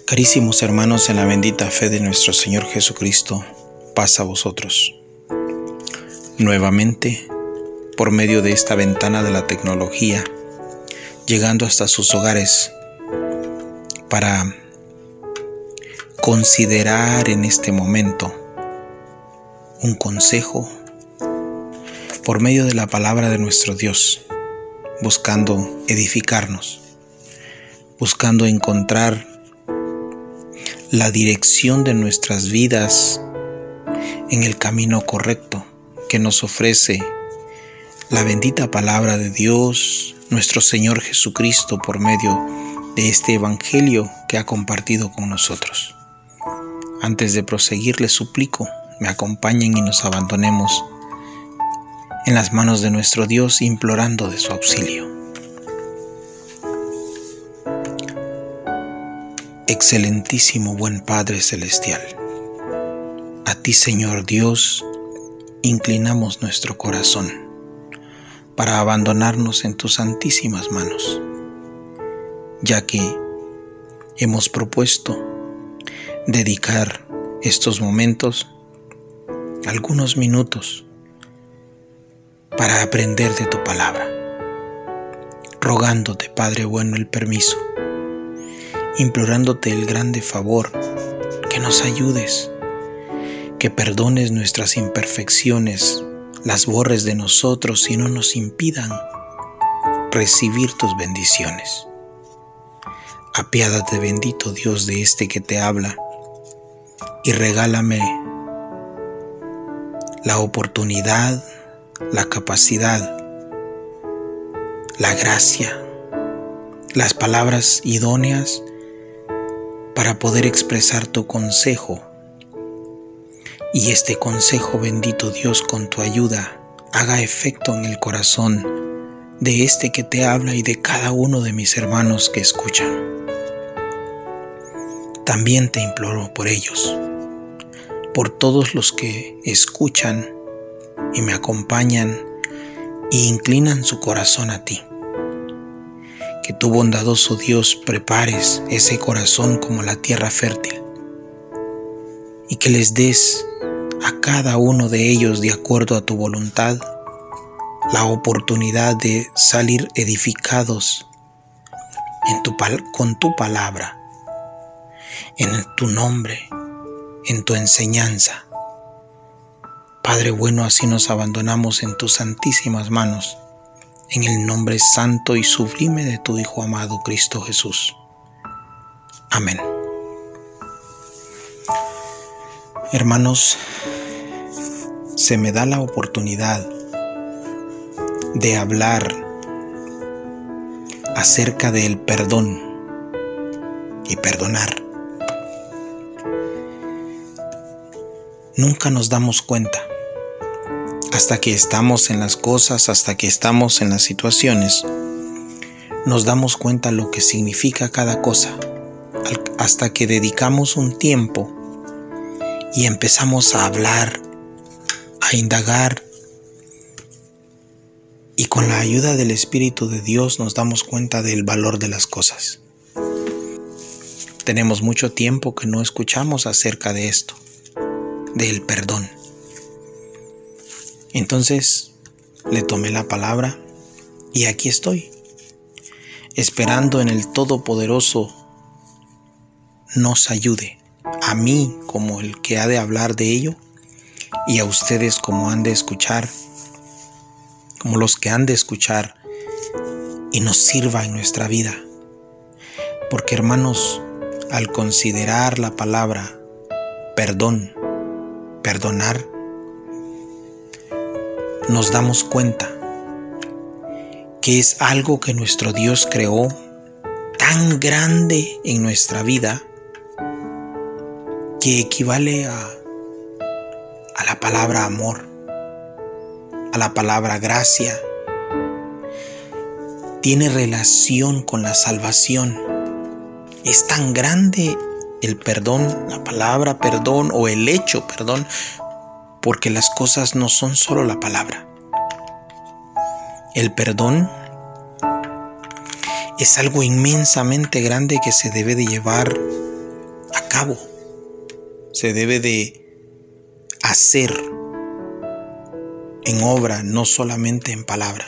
Carísimos hermanos, en la bendita fe de nuestro Señor Jesucristo, paz a vosotros. Nuevamente, por medio de esta ventana de la tecnología, llegando hasta sus hogares para considerar en este momento un consejo por medio de la palabra de nuestro Dios, buscando edificarnos, buscando encontrar la dirección de nuestras vidas en el camino correcto que nos ofrece la bendita palabra de Dios, nuestro Señor Jesucristo, por medio de este Evangelio que ha compartido con nosotros. Antes de proseguir, les suplico, me acompañen y nos abandonemos en las manos de nuestro Dios, implorando de su auxilio. Excelentísimo buen Padre Celestial, a ti, Señor Dios, inclinamos nuestro corazón para abandonarnos en tus santísimas manos, ya que hemos propuesto dedicar estos momentos, algunos minutos, para aprender de tu palabra, rogándote, Padre bueno, el permiso, implorándote el grande favor que nos ayudes, que perdones nuestras imperfecciones, las borres de nosotros y no nos impidan recibir tus bendiciones. Apiádate, bendito Dios, de este que te habla y regálame la oportunidad, la capacidad, la gracia, las palabras idóneas para poder expresar tu consejo. Y este consejo, bendito Dios, con tu ayuda, haga efecto en el corazón de este que te habla y de cada uno de mis hermanos que escuchan. También te imploro por ellos, por todos los que escuchan y me acompañan e inclinan su corazón a ti. Que tú, bondadoso Dios, prepares ese corazón como la tierra fértil y que les des a cada uno de ellos, de acuerdo a tu voluntad, la oportunidad de salir edificados con tu palabra, en tu nombre, en tu enseñanza. Padre bueno, así nos abandonamos en tus santísimas manos, en el nombre santo y sublime de tu Hijo amado, Cristo Jesús. Amén. Hermanos, se me da la oportunidad de hablar acerca del perdón y perdonar. Nunca nos damos cuenta, hasta que estamos en las cosas, hasta que estamos en las situaciones, nos damos cuenta lo que significa cada cosa, hasta que dedicamos un tiempo y empezamos a hablar, a indagar, y con la ayuda del Espíritu de Dios nos damos cuenta del valor de las cosas. Tenemos mucho tiempo que no escuchamos acerca de esto, del perdón. Entonces le tomé la palabra y aquí estoy, esperando en el Todopoderoso nos ayude, a mí como el que ha de hablar de ello y a ustedes como han de escuchar, como los que han de escuchar, y nos sirva en nuestra vida. Porque, hermanos, al considerar la palabra perdón, perdonar, nos damos cuenta que es algo que nuestro Dios creó tan grande en nuestra vida que equivale a la palabra amor, a la palabra gracia. Tiene relación con la salvación. Es tan grande el perdón, la palabra perdón o el hecho perdón, porque las cosas no son solo la palabra. El perdón es algo inmensamente grande que se debe de llevar a cabo, se debe de hacer en obra, no solamente en palabra.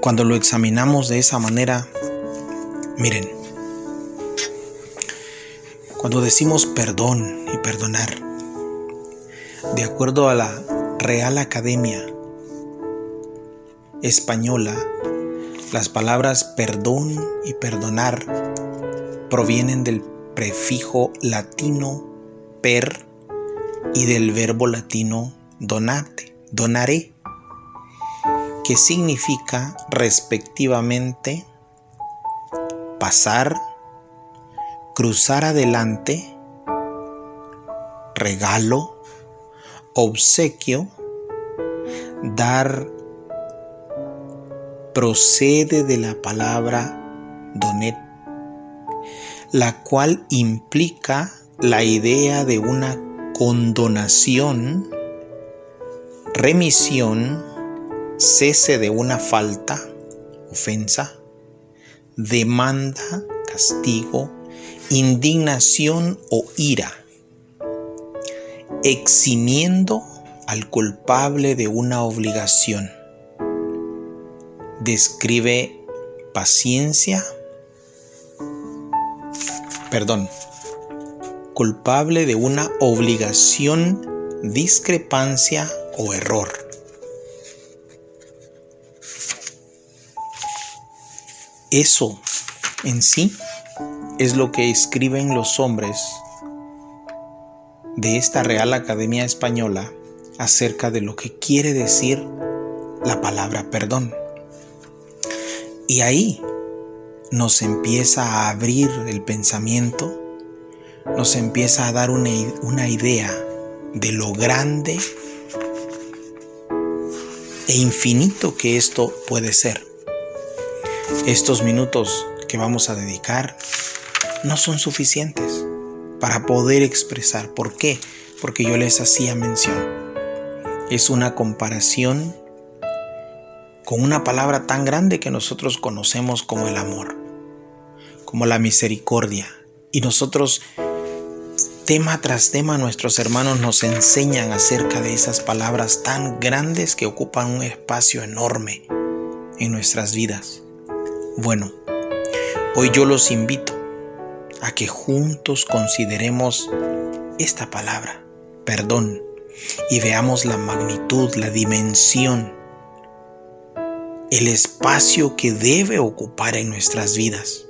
Cuando lo examinamos de esa manera, miren, cuando decimos perdón y perdonar, de acuerdo a la Real Academia Española, las palabras perdón y perdonar provienen del prefijo latino per y del verbo latino donare, que significa respectivamente pasar, cruzar adelante, regalo, obsequio, dar. Procede de la palabra donet, la cual implica la idea de una condonación, remisión, cese de una falta, ofensa, demanda, castigo, indignación o ira, eximiendo al culpable de una obligación. Describe culpable de una obligación, discrepancia o error. Eso en sí es lo que escriben los hombres de esta Real Academia Española acerca de lo que quiere decir la palabra perdón. Y ahí nos empieza a abrir el pensamiento, nos empieza a dar una idea de lo grande e infinito que esto puede ser. Estos minutos que vamos a dedicar no son suficientes para poder expresar. ¿Por qué? Porque yo les hacía mención. Es una comparación con una palabra tan grande que nosotros conocemos como el amor, como la misericordia. Y nosotros, tema tras tema, nuestros hermanos nos enseñan acerca de esas palabras tan grandes que ocupan un espacio enorme en nuestras vidas. Bueno, hoy yo los invito a que juntos consideremos esta palabra, perdón, y veamos la magnitud, la dimensión, el espacio que debe ocupar en nuestras vidas.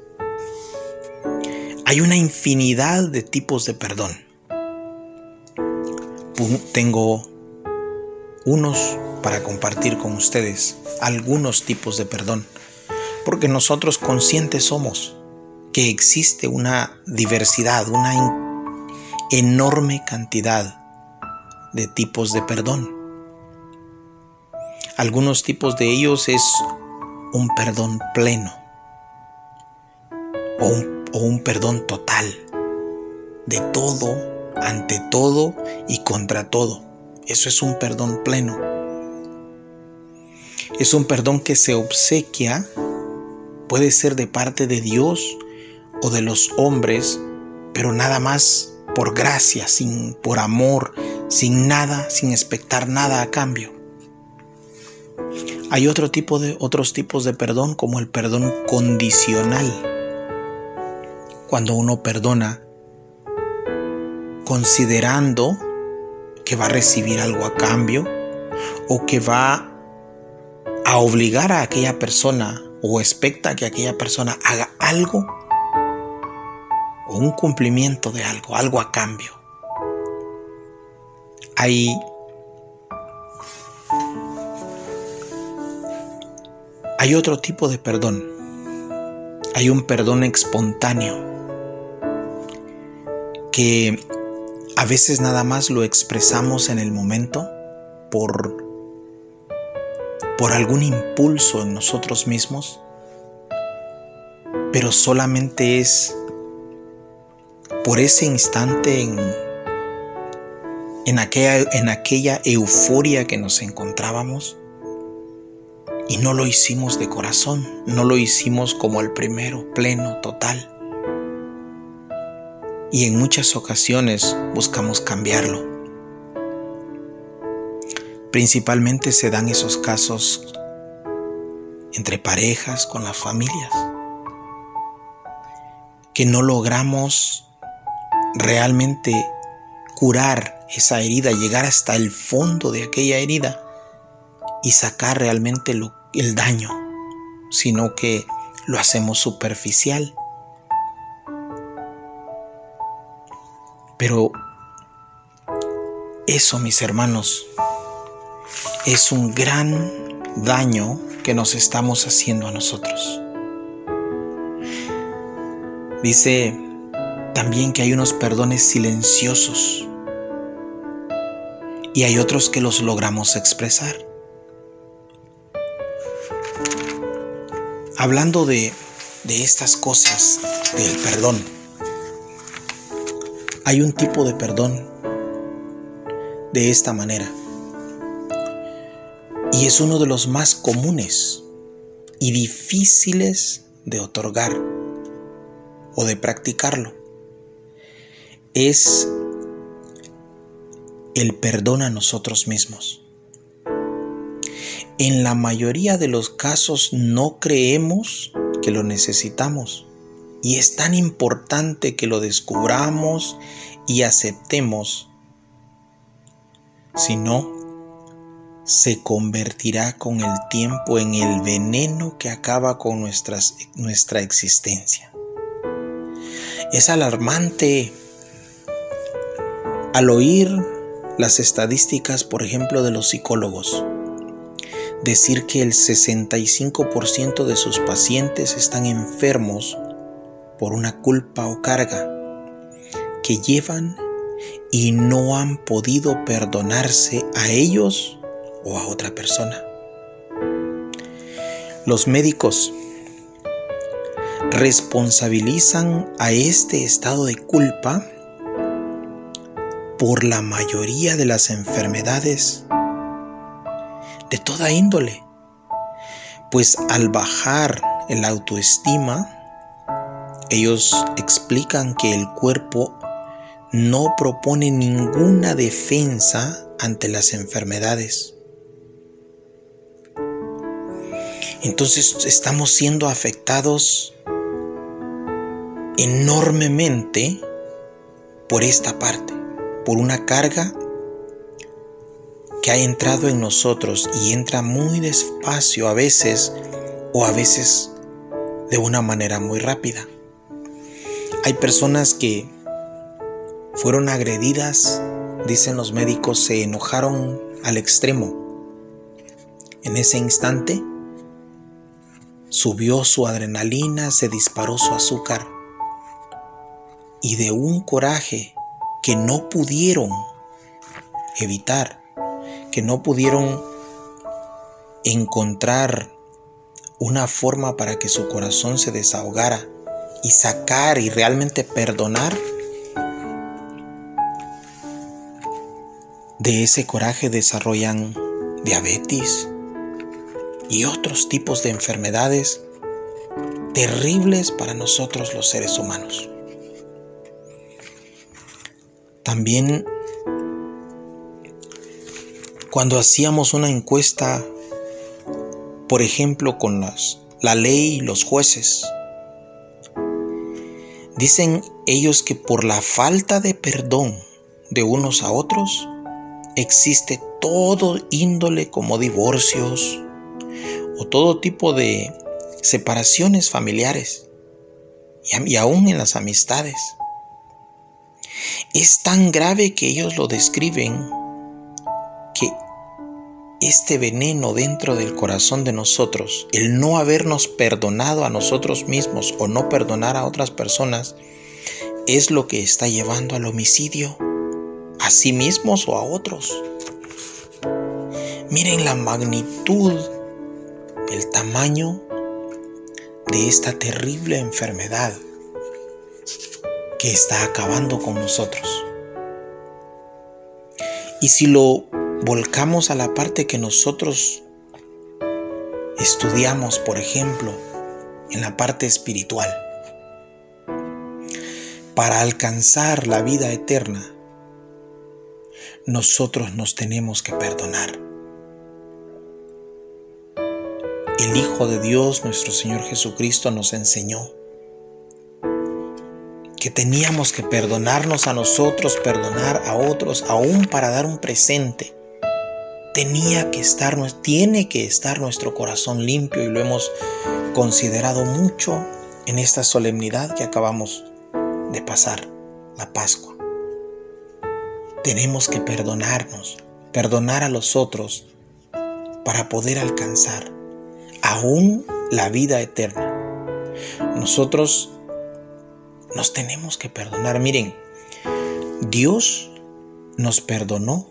Hay una infinidad de tipos de perdón. Tengo unos para compartir con ustedes, algunos tipos de perdón, porque nosotros conscientes somos que existe una diversidad, una enorme cantidad de tipos de perdón. Algunos tipos de ellos es un perdón pleno o un perdón total, de todo, ante todo y contra todo. Eso es un perdón pleno. Es un perdón que se obsequia, puede ser de parte de Dios o de los hombres, pero nada más por gracia, por amor, sin nada, sin expectar nada a cambio. Hay otros tipos de perdón, como el perdón condicional, cuando uno perdona considerando que va a recibir algo a cambio o que va a obligar a aquella persona o expecta que aquella persona haga algo o un cumplimiento de algo a cambio. Hay otro tipo de perdón. Hay un perdón espontáneo que a veces nada más lo expresamos en el momento por algún impulso en nosotros mismos, pero solamente es por ese instante en aquella euforia que nos encontrábamos, y no lo hicimos de corazón, no lo hicimos como el primero, pleno, total. y en muchas ocasiones buscamos cambiarlo. Principalmente se dan esos casos entre parejas, con las familias, que no logramos realmente curar esa herida, llegar hasta el fondo de aquella herida y sacar realmente el daño, sino que lo hacemos superficial. Pero eso, mis hermanos, es un gran daño que nos estamos haciendo a nosotros. Dice también que hay unos perdones silenciosos y hay otros que los logramos expresar. Hablando de estas cosas del perdón, hay un tipo de perdón de esta manera, y es uno de los más comunes y difíciles de otorgar o de practicarlo. Es el perdón a nosotros mismos. En la mayoría de los casos no creemos que lo necesitamos, y es tan importante que lo descubramos y aceptemos. Si no, se convertirá con el tiempo en el veneno que acaba con nuestra existencia. Es alarmante al oír las estadísticas, por ejemplo, de los psicólogos, decir que el 65% de sus pacientes están enfermos por una culpa o carga que llevan y no han podido perdonarse a ellos o a otra persona. Los médicos responsabilizan a este estado de culpa por la mayoría de las enfermedades de toda índole, pues al bajar el autoestima, ellos explican que el cuerpo no propone ninguna defensa ante las enfermedades. Entonces estamos siendo afectados enormemente por esta parte, por una carga que ha entrado en nosotros y entra muy despacio a veces, o a veces de una manera muy rápida. Hay personas que fueron agredidas, dicen los médicos, se enojaron al extremo. En ese instante subió su adrenalina, se disparó su azúcar, y de un coraje que no pudieron evitar, que no pudieron encontrar una forma para que su corazón se desahogara y sacar y realmente perdonar, de ese coraje desarrollan diabetes y otros tipos de enfermedades terribles para nosotros los seres humanos. También, cuando hacíamos una encuesta, por ejemplo, con la ley y los jueces, dicen ellos que por la falta de perdón de unos a otros, existe todo índole como divorcios o todo tipo de separaciones familiares y aún en las amistades. Es tan grave que ellos lo describen, que este veneno dentro del corazón de nosotros, el no habernos perdonado a nosotros mismos o no perdonar a otras personas, es lo que está llevando al homicidio, a sí mismos o a otros. Miren la magnitud, el tamaño de esta terrible enfermedad que está acabando con nosotros. Y si lo volcamos a la parte que nosotros estudiamos, por ejemplo, en la parte espiritual, para alcanzar la vida eterna, nosotros nos tenemos que perdonar. El Hijo de Dios, nuestro Señor Jesucristo, nos enseñó que teníamos que perdonarnos a nosotros, perdonar a otros, aún para dar un presente. Tiene que estar nuestro corazón limpio, y lo hemos considerado mucho en esta solemnidad que acabamos de pasar, la Pascua. Tenemos que perdonarnos, perdonar a los otros para poder alcanzar aún la vida eterna. Nosotros nos tenemos que perdonar. Miren, Dios nos perdonó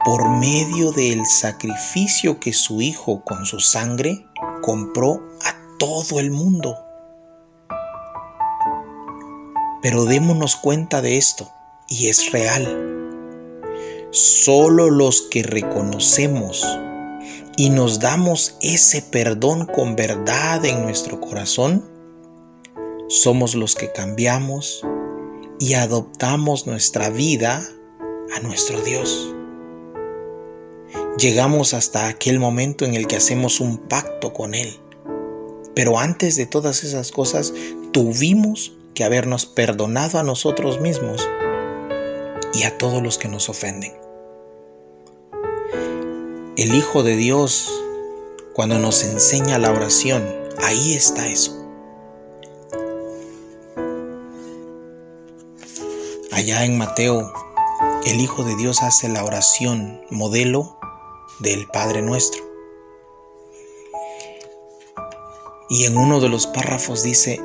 por medio del sacrificio que su Hijo con su sangre compró a todo el mundo. Pero démonos cuenta de esto, y es real. Solo los que reconocemos y nos damos ese perdón con verdad en nuestro corazón, somos los que cambiamos y adoptamos nuestra vida a nuestro Dios. Llegamos hasta aquel momento en el que hacemos un pacto con Él. Pero antes de todas esas cosas, tuvimos que habernos perdonado a nosotros mismos y a todos los que nos ofenden. El Hijo de Dios, cuando nos enseña la oración, ahí está eso. Allá en Mateo, el Hijo de Dios hace la oración modelo del Padre Nuestro. Y en uno de los párrafos dice: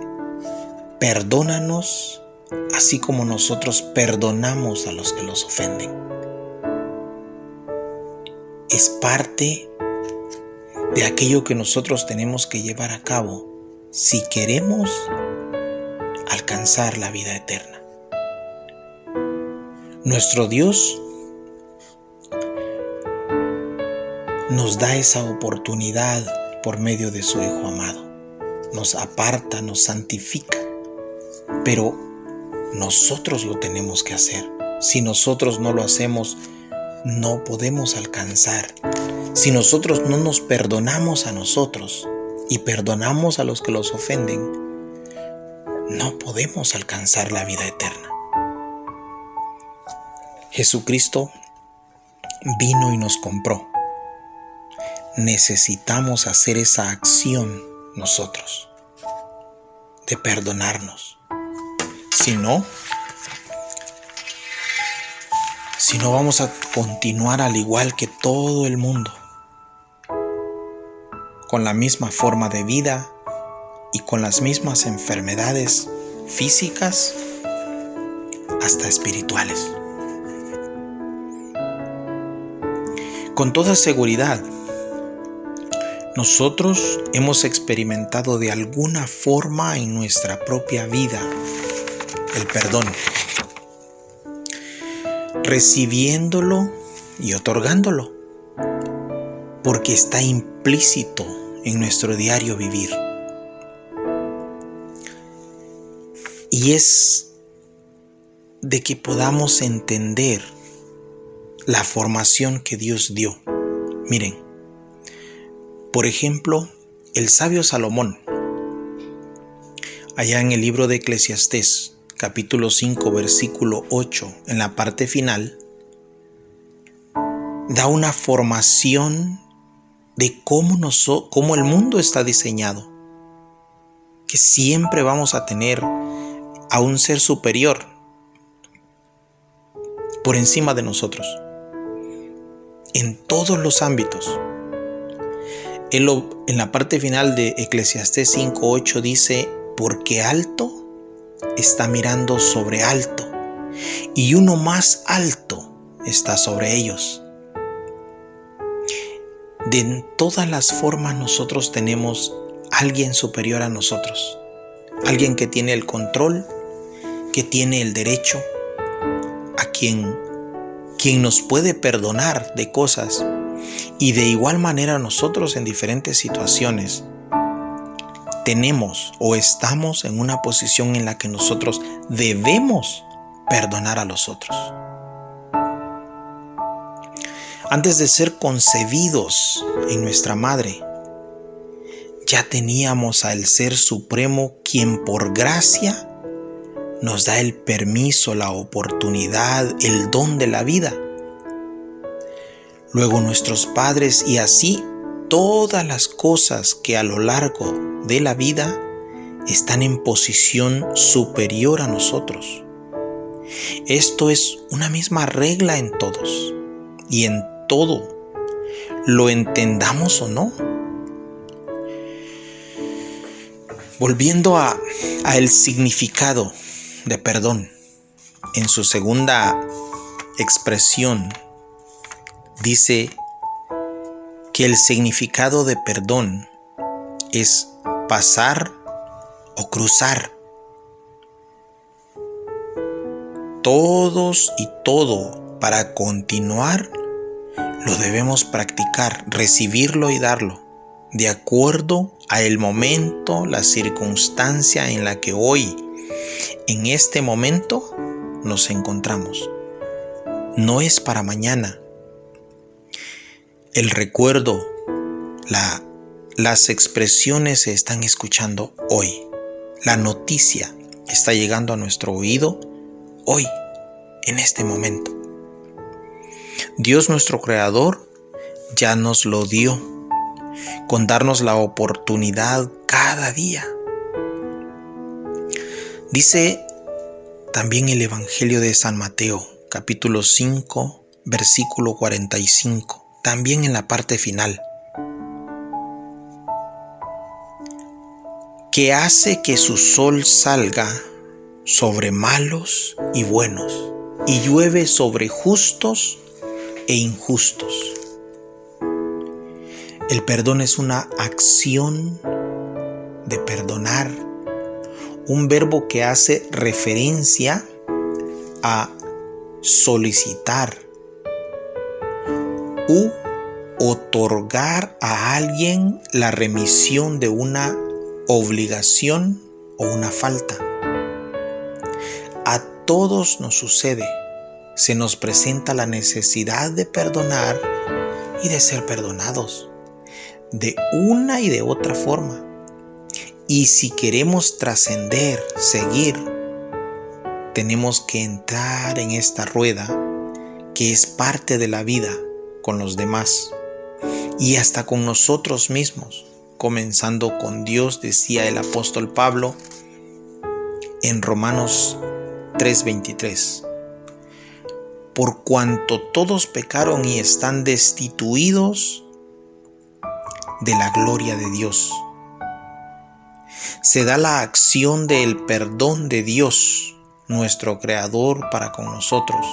perdónanos así como nosotros perdonamos a los que los ofenden. Es parte de aquello que nosotros tenemos que llevar a cabo si queremos alcanzar la vida eterna. Nuestro Dios nos da esa oportunidad por medio de su Hijo amado. Nos aparta, nos santifica, pero nosotros lo tenemos que hacer. Si nosotros no lo hacemos, no podemos alcanzar. Si nosotros no nos perdonamos a nosotros y perdonamos a los que los ofenden, no podemos alcanzar la vida eterna. Jesucristo vino y nos compró. Necesitamos hacer esa acción nosotros, de perdonarnos. Si no vamos a continuar al igual que todo el mundo, con la misma forma de vida y con las mismas enfermedades físicas hasta espirituales. Con toda seguridad, nosotros hemos experimentado de alguna forma en nuestra propia vida el perdón, recibiéndolo y otorgándolo, porque está implícito en nuestro diario vivir. Y es de que podamos entender la formación que Dios dio. Miren, por ejemplo, el sabio Salomón, allá en el libro de Eclesiastés, capítulo 5, versículo 8, en la parte final, da una formación de cómo el mundo está diseñado, que siempre vamos a tener a un ser superior por encima de nosotros, en todos los ámbitos. En la parte final de Eclesiastés 5:8 dice: porque alto está mirando sobre alto, y uno más alto está sobre ellos. De todas las formas nosotros tenemos alguien superior a nosotros, alguien que tiene el control, que tiene el derecho, a quien nos puede perdonar de cosas. Y de igual manera nosotros en diferentes situaciones tenemos o estamos en una posición en la que nosotros debemos perdonar a los otros. Antes de ser concebidos en nuestra madre, ya teníamos al Ser Supremo, quien por gracia nos da el permiso, la oportunidad, el don de la vida. Luego nuestros padres, y así todas las cosas que a lo largo de la vida están en posición superior a nosotros. Esto es una misma regla en todos y en todo, lo entendamos o no. Volviendo a el significado de perdón, en su segunda expresión dice que el significado de perdón es pasar o cruzar. Todos y todo para continuar lo debemos practicar, recibirlo y darlo, de acuerdo a el momento, la circunstancia en la que hoy, en este momento, nos encontramos. No es para mañana. El recuerdo, las expresiones se están escuchando hoy. La noticia está llegando a nuestro oído hoy, en este momento. Dios, nuestro Creador, ya nos lo dio, con darnos la oportunidad cada día. Dice también el Evangelio de San Mateo, capítulo 5, versículo 45, también en la parte final, que hace que su sol salga sobre malos y buenos, y llueve sobre justos e injustos. El perdón es una acción de perdonar, un verbo que hace referencia a solicitar u otorgar a alguien la remisión de una obligación o una falta. A todos nos sucede, se nos presenta la necesidad de perdonar y de ser perdonados, de una y de otra forma. Y si queremos trascender, seguir, tenemos que entrar en esta rueda que es parte de la vida con los demás y hasta con nosotros mismos, comenzando con Dios, decía el apóstol Pablo en Romanos 3:23. Por cuanto todos pecaron y están destituidos de la gloria de Dios. Se da la acción del perdón de Dios, nuestro Creador, para con nosotros,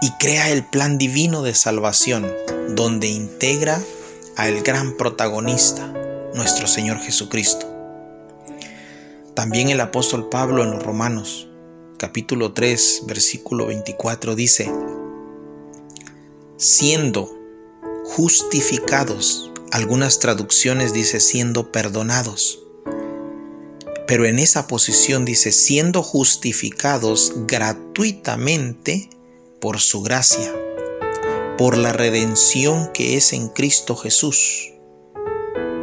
y crea el plan divino de salvación, donde integra al gran protagonista, nuestro Señor Jesucristo. También el apóstol Pablo en los Romanos, capítulo 3, versículo 24, dice: siendo justificados, algunas traducciones dice siendo perdonados, pero en esa posición dice siendo justificados gratuitamente por su gracia, por la redención que es en Cristo Jesús.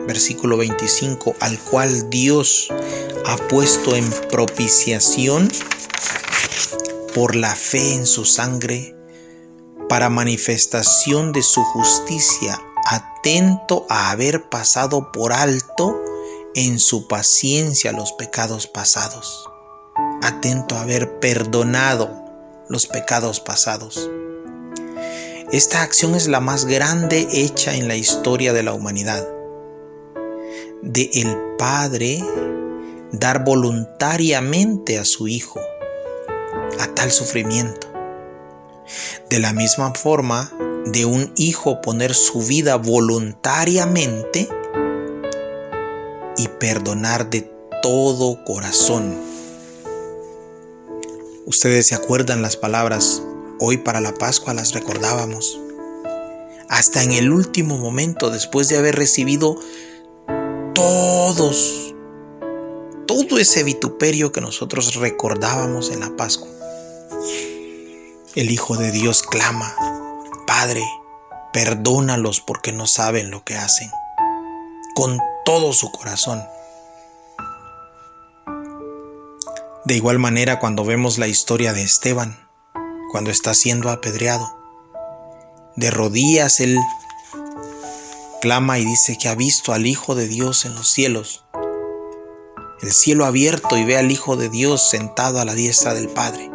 Versículo 25, al cual Dios ha puesto en propiciación por la fe en su sangre, para manifestación de su justicia, atento a haber pasado por alto en su paciencia los pecados pasados, atento a haber perdonado los pecados pasados. Esta acción es la más grande hecha en la historia de la humanidad, de el Padre dar voluntariamente a su Hijo a tal sufrimiento. De la misma forma, de un hijo poner su vida voluntariamente y perdonar de todo corazón. Ustedes se acuerdan las palabras, hoy para la Pascua las recordábamos. Hasta en el último momento, después de haber recibido todo ese vituperio que nosotros recordábamos en la Pascua, el Hijo de Dios clama: Padre, perdónalos porque no saben lo que hacen, con todo su corazón. De igual manera, cuando vemos la historia de Esteban, cuando está siendo apedreado, de rodillas él clama y dice que ha visto al Hijo de Dios en los cielos, el cielo abierto, y ve al Hijo de Dios sentado a la diestra del Padre.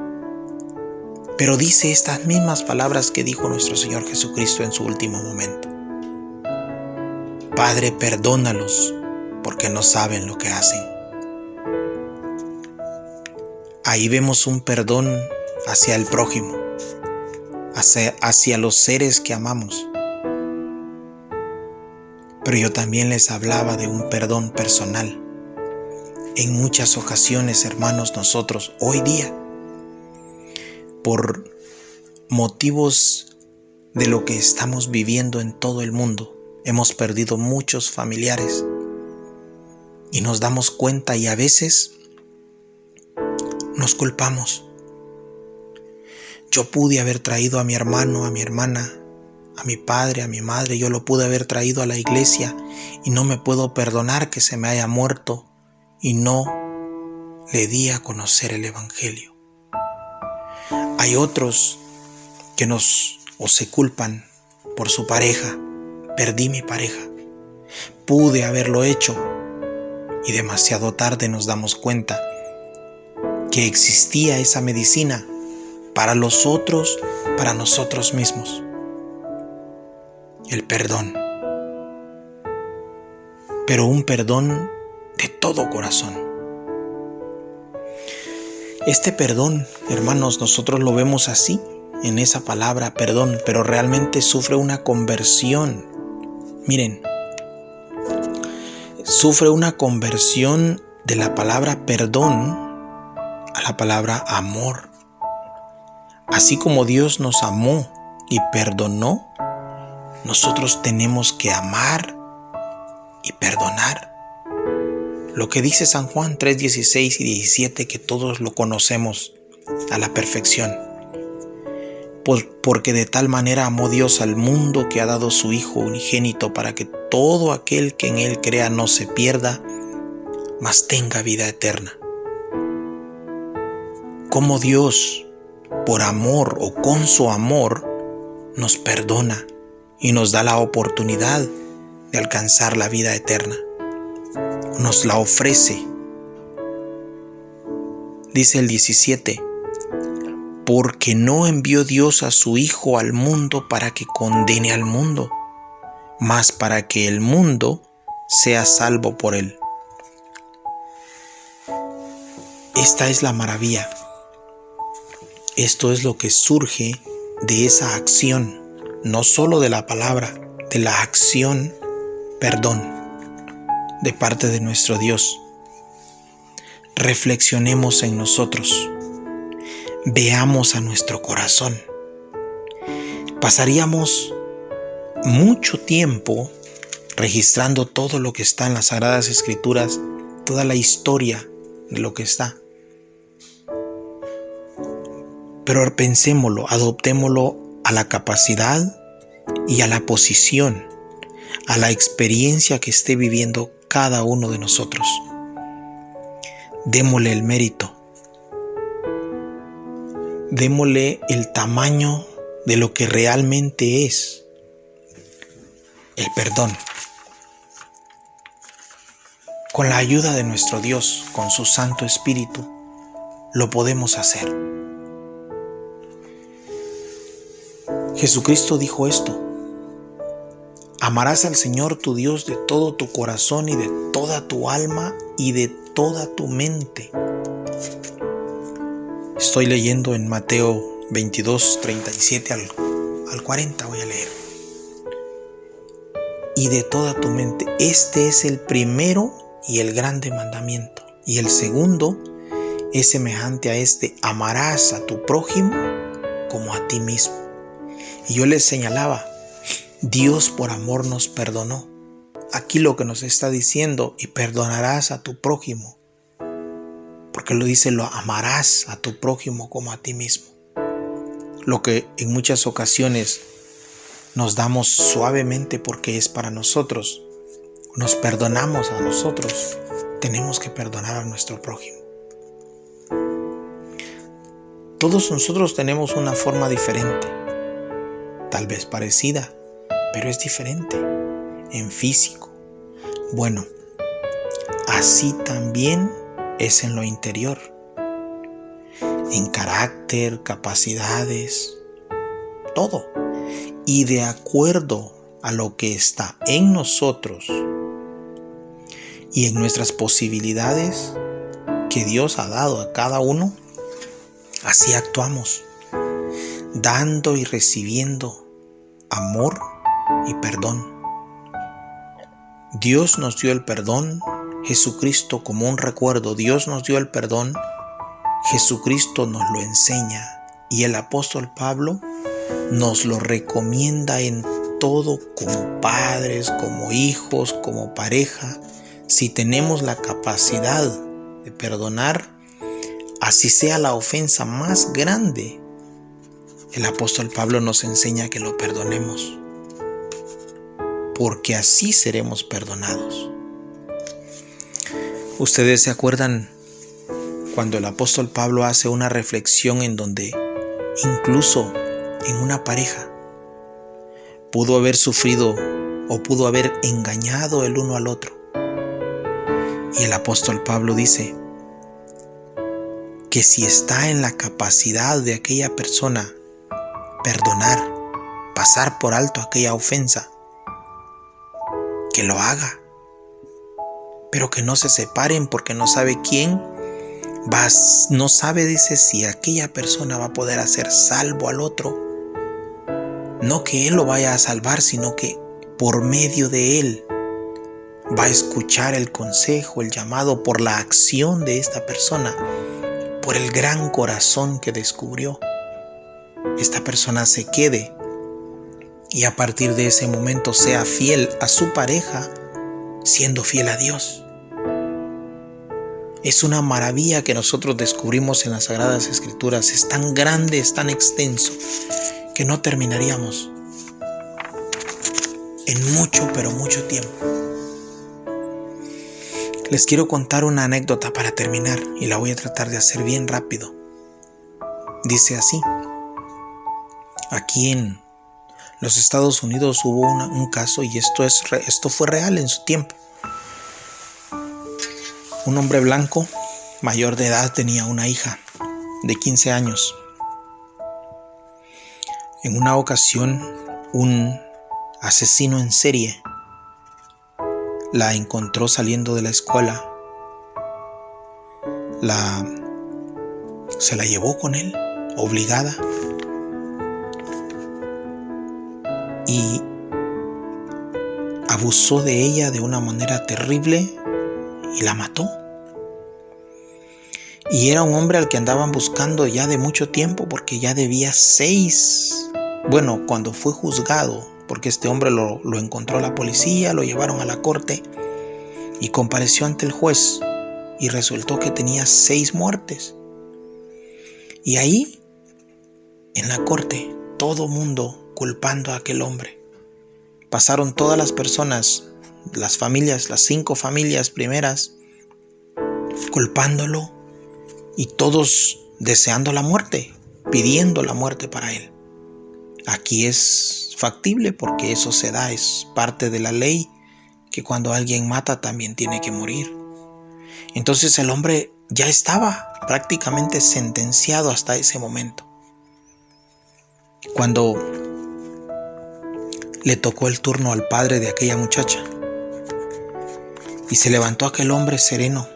Pero dice estas mismas palabras que dijo nuestro Señor Jesucristo en su último momento: Padre, perdónalos porque no saben lo que hacen. Ahí vemos un perdón hacia el prójimo, hacia los seres que amamos. Pero yo también les hablaba de un perdón personal. En muchas ocasiones, hermanos, nosotros hoy día, por motivos de lo que estamos viviendo en todo el mundo, hemos perdido muchos familiares y nos damos cuenta, y a veces nos culpamos. Yo pude haber traído a mi hermano, a mi hermana, a mi padre, a mi madre, yo lo pude haber traído a la iglesia y no me puedo perdonar que se me haya muerto y no le di a conocer el Evangelio. Hay otros que se culpan por su pareja. Perdí mi pareja, pude haberlo hecho, y demasiado tarde nos damos cuenta que existía esa medicina para los otros, para nosotros mismos: el perdón. Pero un perdón de todo corazón. Este perdón, hermanos, nosotros lo vemos así, en esa palabra perdón, pero realmente sufre una conversión. Miren, sufre una conversión de la palabra perdón a la palabra amor. Así como Dios nos amó y perdonó, nosotros tenemos que amar y perdonar. Lo que dice San Juan 3:16 y 17, que todos lo conocemos a la perfección. Porque de tal manera amó Dios al mundo que ha dado su Hijo unigénito, para que todo aquel que en Él crea no se pierda, mas tenga vida eterna. Como Dios, por amor o con su amor, nos perdona y nos da la oportunidad de alcanzar la vida eterna. Nos la ofrece. Dice el 17: porque no envió Dios a su Hijo al mundo para que condene al mundo, mas para que el mundo sea salvo por él. Esta es la maravilla. Esto es lo que surge de esa acción, no solo de la palabra, de la acción, perdón, de parte de nuestro Dios. Reflexionemos en nosotros. Veamos a nuestro corazón. Pasaríamos mucho tiempo registrando todo lo que está en las Sagradas Escrituras, toda la historia de lo que está. Pero pensémoslo, adoptémoslo a la capacidad y a la posición, a la experiencia que esté viviendo cada uno de nosotros. Démosle el mérito. Démosle el tamaño de lo que realmente es el perdón. Con la ayuda de nuestro Dios, con su Santo Espíritu, lo podemos hacer. Jesucristo dijo esto: amarás al Señor tu Dios de todo tu corazón y de toda tu alma y de toda tu mente. Estoy leyendo en Mateo 22, 37 al 40, voy a leer. Y de toda tu mente. Este es el primero y el grande mandamiento. Y el segundo es semejante a este: amarás a tu prójimo como a ti mismo. Y yo les señalaba, Dios por amor nos perdonó. aquí lo que nos está diciendo, y perdonarás a tu prójimo, porque lo dice, lo amarás a tu prójimo como a ti mismo. Lo que en muchas ocasiones nos damos suavemente porque es para nosotros, nos perdonamos a nosotros, tenemos que perdonar a nuestro prójimo. Todos nosotros tenemos una forma diferente, tal vez parecida, pero es diferente en físico. Bueno, así también es en lo interior, en carácter, capacidades, todo. Y de acuerdo a lo que está en nosotros y en nuestras posibilidades que Dios ha dado a cada uno, así actuamos, dando y recibiendo amor y perdón. Dios nos dio el perdón, Jesucristo como un recuerdo, Dios nos dio el perdón, Jesucristo nos lo enseña y el apóstol Pablo nos lo recomienda en todo, como padres, como hijos, como pareja. Si tenemos la capacidad de perdonar, así sea la ofensa más grande, el apóstol Pablo nos enseña que lo perdonemos, porque así seremos perdonados. Ustedes se acuerdan cuando el apóstol Pablo hace una reflexión en donde incluso en una pareja pudo haber sufrido o pudo haber engañado el uno al otro. Y el apóstol Pablo dice que si está en la capacidad de aquella persona perdonar, pasar por alto aquella ofensa, que lo haga, pero que no se separen porque no sabe quién no sabe, dice, si aquella persona va a poder hacer salvo al otro. No que él lo vaya a salvar, sino que por medio de él va a escuchar el consejo, el llamado, por la acción de esta persona, por el gran corazón que descubrió. Esta persona se quede y a partir de ese momento sea fiel a su pareja, siendo fiel a Dios. Es una maravilla que nosotros descubrimos en las Sagradas Escrituras. Es tan grande, es tan extenso, que no terminaríamos en mucho, pero mucho tiempo. Les quiero contar una anécdota para terminar y la voy a tratar de hacer bien rápido. Dice así: aquí en los Estados Unidos hubo un caso, y esto fue real en su tiempo. Un hombre blanco, mayor de edad, tenía una hija de 15 años. En una ocasión, un asesino en serie la encontró saliendo de la escuela. Se la llevó con él, obligada, y abusó de ella de una manera terrible y la mató. Y era un hombre al que andaban buscando ya de mucho tiempo, porque ya debía 6. Bueno, cuando fue juzgado, porque este hombre lo encontró la policía, lo llevaron a la corte y compareció ante el juez, y resultó que tenía 6 muertes. Y ahí, en la corte, todo mundo culpando a aquel hombre. Pasaron todas las personas, las familias, las 5 familias primeras, culpándolo, y todos deseando la muerte, pidiendo la muerte para él. Aquí es factible porque eso se da, es parte de la ley, que cuando alguien mata también tiene que morir. Entonces el hombre ya estaba prácticamente sentenciado hasta ese momento. Cuando le tocó el turno al padre de aquella muchacha, y se levantó aquel hombre sereno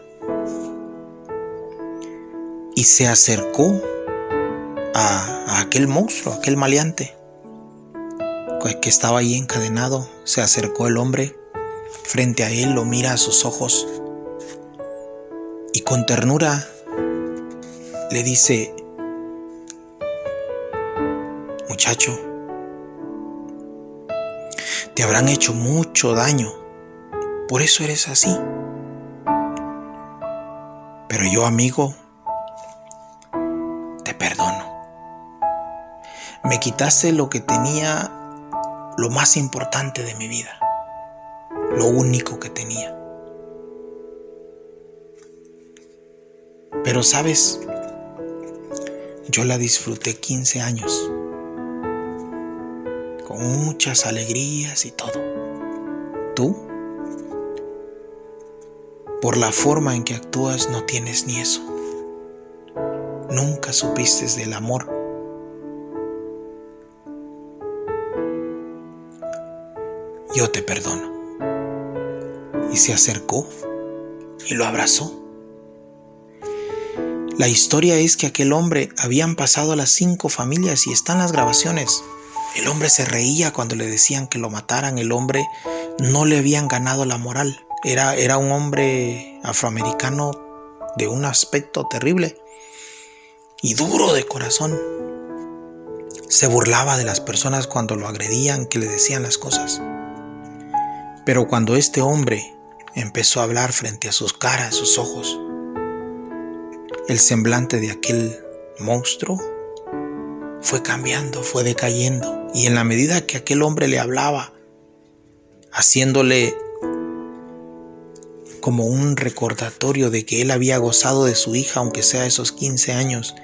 y se acercó a aquel monstruo, aquel maleante que estaba ahí encadenado. Se acercó el hombre frente a él, lo mira a sus ojos y con ternura le dice: muchacho, te habrán hecho mucho daño, por eso eres así. Pero yo, amigo, te perdono. Me quitaste lo que tenía, lo más importante de mi vida, lo único que tenía. Pero sabes, yo la disfruté 15 años, con muchas alegrías y todo. Tú, por la forma en que actúas, no tienes ni eso. Nunca supiste del amor. Yo te perdono. Y se acercó y lo abrazó. La historia es que aquel hombre, habían pasado las 5 familias y están las grabaciones. El hombre se reía cuando le decían que lo mataran. El hombre no le habían ganado la moral. Era un hombre afroamericano de un aspecto terrible y duro de corazón. Se burlaba de las personas cuando lo agredían, que le decían las cosas. Pero cuando este hombre empezó a hablar frente a sus caras, sus ojos, el semblante de aquel monstruo fue cambiando, fue decayendo. Y en la medida que aquel hombre le hablaba, haciéndole como un recordatorio de que él había gozado de su hija, aunque sea esos 15 años,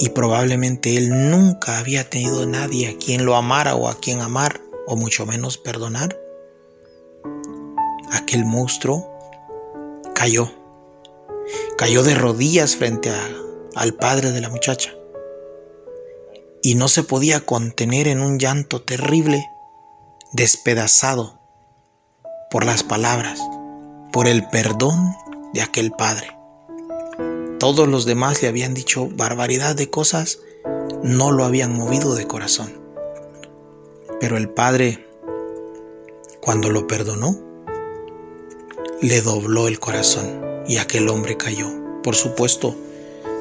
y probablemente él nunca había tenido nadie a quien lo amara o a quien amar, o mucho menos perdonar, aquel monstruo cayó de rodillas frente al padre de la muchacha y no se podía contener en un llanto terrible, despedazado por las palabras, por el perdón de aquel padre. Todos los demás le habían dicho barbaridad de cosas, no lo habían movido de corazón. Pero el padre, cuando lo perdonó, le dobló el corazón y aquel hombre cayó. Por supuesto,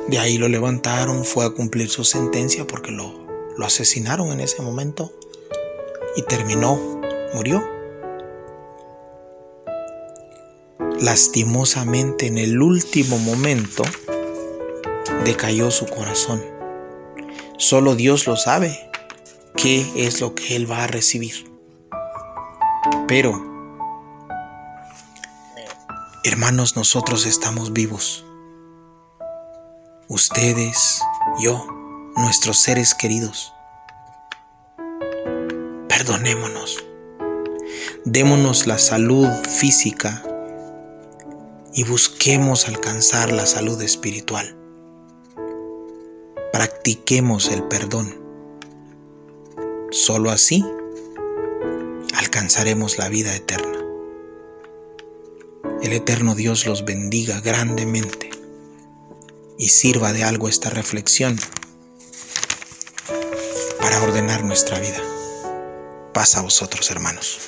de ahí lo levantaron, fue a cumplir su sentencia porque lo asesinaron en ese momento y murió. Lastimosamente, en el último momento, decayó su corazón. Solo Dios lo sabe, qué es lo que él va a recibir. Pero, hermanos, nosotros estamos vivos. Ustedes, yo, nuestros seres queridos. Perdonémonos. Démonos la salud física y busquemos alcanzar la salud espiritual. Practiquemos el perdón. Solo así alcanzaremos la vida eterna. El eterno Dios los bendiga grandemente y sirva de algo esta reflexión para ordenar nuestra vida. Paz a vosotros, hermanos.